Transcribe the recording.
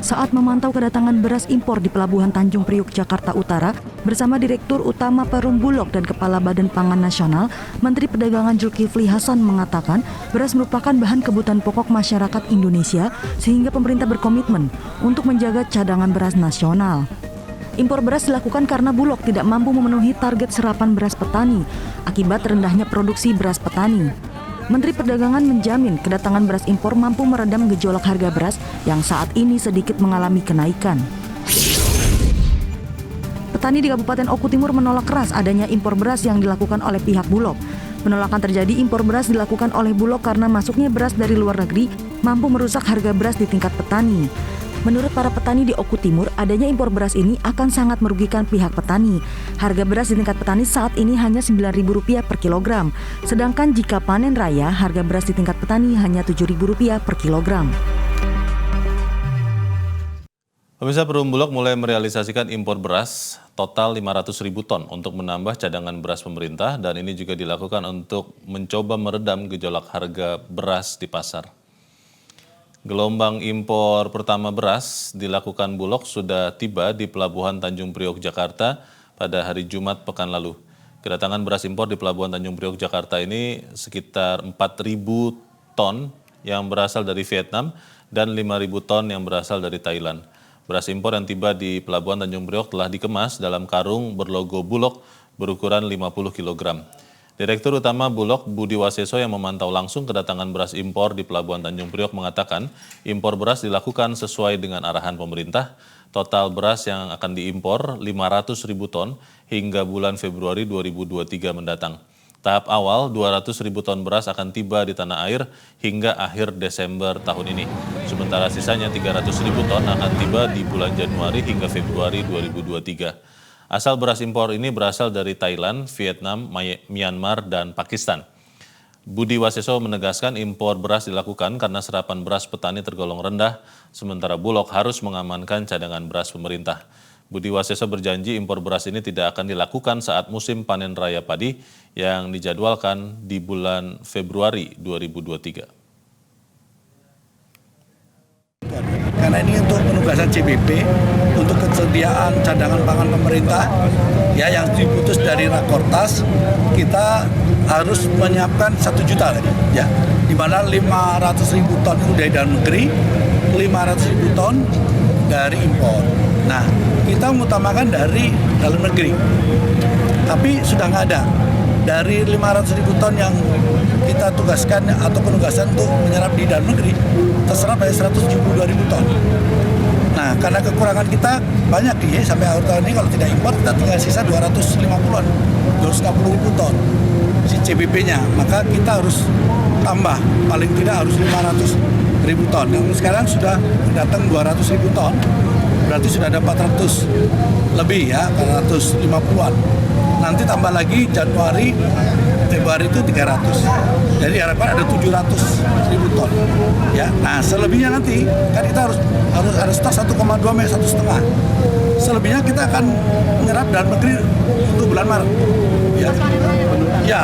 saat memantau kedatangan beras impor di Pelabuhan Tanjung Priok, Jakarta Utara bersama Direktur Utama Perum Bulog dan Kepala Badan Pangan Nasional, Menteri Perdagangan Zulkifli Hasan mengatakan beras merupakan bahan kebutuhan pokok masyarakat Indonesia sehingga pemerintah berkomitmen untuk menjaga cadangan beras nasional. Impor beras dilakukan karena Bulog tidak mampu memenuhi target serapan beras petani akibat rendahnya produksi beras petani. Menteri Perdagangan menjamin kedatangan beras impor mampu meredam gejolak harga beras yang saat ini sedikit mengalami kenaikan. Petani di Kabupaten Oku Timur menolak keras adanya impor beras yang dilakukan oleh pihak Bulog. Penolakan terjadi impor beras dilakukan oleh Bulog karena masuknya beras dari luar negeri mampu merusak harga beras di tingkat petani. Menurut para petani di Oku Timur, adanya impor beras ini akan sangat merugikan pihak petani. Harga beras di tingkat petani saat ini hanya Rp9.000 per kilogram. Sedangkan jika panen raya, harga beras di tingkat petani hanya Rp7.000 per kilogram. Pemirsa, Perum Bulog mulai merealisasikan impor beras total 500.000 ton untuk menambah cadangan beras pemerintah, dan ini juga dilakukan untuk mencoba meredam gejolak harga beras di pasar. Gelombang impor pertama beras dilakukan Bulog sudah tiba di Pelabuhan Tanjung Priok, Jakarta pada hari Jumat pekan lalu. Kedatangan beras impor di Pelabuhan Tanjung Priok, Jakarta ini sekitar 4.000 ton yang berasal dari Vietnam dan 5.000 ton yang berasal dari Thailand. Beras impor yang tiba di Pelabuhan Tanjung Priok telah dikemas dalam karung berlogo Bulog berukuran 50 kg. Direktur Utama Bulog Budi Waseso yang memantau langsung kedatangan beras impor di Pelabuhan Tanjung Priok mengatakan impor beras dilakukan sesuai dengan arahan pemerintah. Total beras yang akan diimpor 500.000 ton hingga bulan Februari 2023 mendatang. Tahap awal 200.000 ton beras akan tiba di tanah air hingga akhir Desember tahun ini. Sementara sisanya 300.000 ton akan tiba di bulan Januari hingga Februari 2023. Asal beras impor ini berasal dari Thailand, Vietnam, Myanmar, dan Pakistan. Budi Waseso menegaskan impor beras dilakukan karena serapan beras petani tergolong rendah, sementara Bulog harus mengamankan cadangan beras pemerintah. Budi Waseso berjanji impor beras ini tidak akan dilakukan saat musim panen raya padi yang dijadwalkan di bulan Februari 2023. Karena ini untuk penugasan CBP, untuk kesediaan cadangan pangan pemerintah, ya yang diputus dari Rakortas, kita harus menyiapkan 1 juta lagi, ya, di mana 500.000 ton itu dari dalam negeri, 500.000 ton dari impor. Nah, kita mengutamakan dari dalam negeri, tapi sudah nggak ada. Dari 500.000 ton yang kita tugaskan atau penugasan untuk menyerap di dalam negeri, terserap dari 172.000 ton. Nah, karena kekurangan kita banyak nih, sampai akhir tahun ini kalau tidak impor kita tinggal sisa 250-an, 250.000 ton si CBP-nya. Maka kita harus tambah, paling tidak harus 500.000 ton. Yang sekarang sudah datang 200.000 ton, berarti sudah ada 400 lebih ya, 450-an. Nanti tambah lagi Januari, Februari itu 300. Jadi harapan ada 700.000 ton. Ya, nah selebihnya nanti kan kita harus ada stok 1,2 sampai 1,5. Selebihnya kita akan menyerap dalam negeri untuk bulan Maret. Ya.